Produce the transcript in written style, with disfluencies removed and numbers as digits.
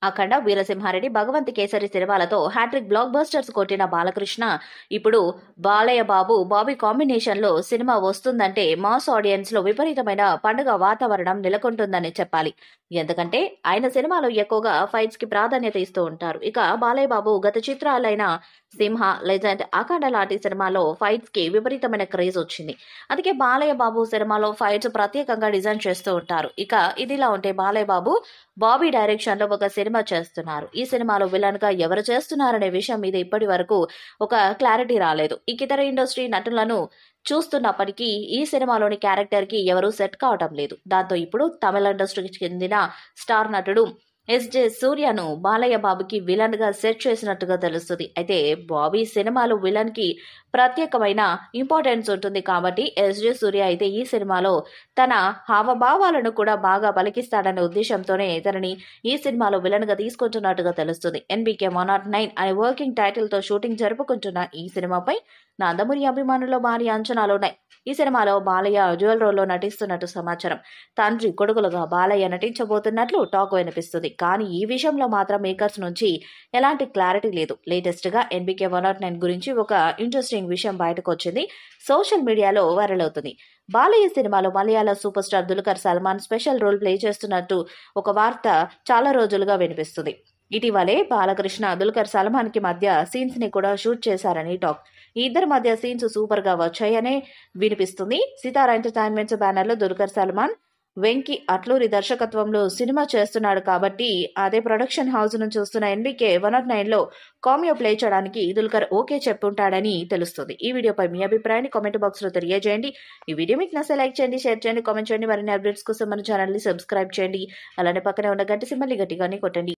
అఖండ, వీరసింహారెడ్డి, భగవంత్ కేసరి సినిమాలతో hat trick black busters కొట్టిన బాలకృష్ణ ఇప్పుడు బాలయ్య బాబు, బాబీ కాంబినేషన్ లో సినిమా వస్తుందంటే మాస్ ఆడియన్స్ లో విపరీతమైన పండుగ వాతావరణం నెలకొంటుందని చెప్పాలి. ఎందుకంటే ఆయన సినిమాలో ఎక్కువగా ఫైట్స్ కి ప్రాధాన్యత ఇస్తూ ఉంటారు. ఇక బాలయ్య బాబు గత చిత్రాలైన సింహ, లెజెండ్, అఖండ లాంటి సినిమాలో ఫైట్స్ కి విపరీతమైన క్రేజ్ వచ్చింది. అందుకే బాలయ్య బాబు సినిమాలో ఫైట్స్ ప్రత్యేకంగా డిజైన్ చేస్తూ ఉంటారు. ఇక ఇదిలా ఉంటే బాలయ్య బాబు బాబీ డైరెక్షన్ లో ఒక సినిమా చేస్తున్నారు. ఈ సినిమాలో విలన్ గా ఎవరు చేస్తున్నారనే విషయం మీద ఇప్పటి వరకు ఒక క్లారిటీ రాలేదు. ఈ ఇతర ఇండస్ట్రీ నటులను చూస్తున్నప్పటికీ ఈ సినిమాలోని క్యారెక్టర్ కి ఎవరూ సెట్ కావటం లేదు. దాంతో ఇప్పుడు తమిళ ఇండస్ట్రీకి చెందిన స్టార్ నటుడు ఎస్జే సూర్యను బాలయ్య బాబుకి విలన్ గా సెట్ చేసినట్టుగా తెలుస్తుంది. అయితే బాబీ సినిమాలో విలన్ కి ప్రత్యేకమైన ఇంపార్టెన్స్ ఉంటుంది కాబట్టి ఎస్జే సూర్య అయితే ఈ సినిమాలో తన హావభావాలను కూడా బాగా పలికిస్తాడనే ఉద్దేశంతోనే ఇతనిని ఈ సినిమాలో విలన్ గా తీసుకుంటున్నట్టుగా తెలుస్తుంది. ఎన్బీకే 109 అనే వర్కింగ్ టైటిల్ తో షూటింగ్ జరుపుకుంటున్న ఈ సినిమాపై నందమూరి అభిమానుల్లో భారీ అంచనాలున్నాయి. ఈ సినిమాలో బాలయ్య డ్యూయల్ రోల్లో నటిస్తున్నట్టు సమాచారం. తండ్రి కొడుకులుగా బాలయ్య నటించబోతున్నట్లు టాక్ వినిపిస్తుంది. కానీ ఈ విషయంలో మాత్రం మేకర్స్ నుంచి ఎలాంటి క్లారిటీ లేదు. లేటెస్ట్ గా ఎన్బీకే 109 గురించి ఒక ఇంట్రెస్టింగ్ విషయం బయటకు వచ్చింది. సోషల్ మీడియాలో వైరల్ అవుతుంది. బాలయ్య సినిమాలో మలయాళ super star Dulquer Salmaan special role play చేస్తున్నట్టు ఒక వార్త చాలా రోజులుగా వినిపిస్తుంది. ఇటీవలే బాలకృష్ణ, దుల్కర్ సల్మాన్ కి మధ్య సీన్స్ ని కూడా షూట్ చేశారని టాక్. ఈ ఇద్దరి మధ్య సీన్స్ సూపర్ గా వచ్చాయనే వినిపిస్తుంది. సితారా ఎంటర్టైన్మెంట్స్ బ్యానర్ లో దుల్కర్ సల్మాన్ వెంకీ అట్లూరి దర్శకత్వంలో సినిమా చేస్తున్నాడు కాబట్టి అదే ప్రొడక్షన్ హౌస్ నుంచి వస్తున్న ఎన్బీకే 109 లో కామియో ప్లే చేయడానికి దుల్కర్ ఓకే చెప్పుంటాడని తెలుస్తుంది. ఈ వీడియోపై మీ అభిప్రాయాన్ని కామెంట్ బాక్స్ లో తెలియజేయండి. ఈ వీడియో మీకు నచ్చితే లైక్ చేయండి, షేర్ చేయండి, కామెంట్ చేయండి. మరిన్ని అప్డేట్స్ కోసం మన ఛానల్ ని సబ్స్క్రైబ్ చేయండి. అలానే పక్కనే ఉన్న గంట సింబల్ ని గట్టిగానే కొట్టండి.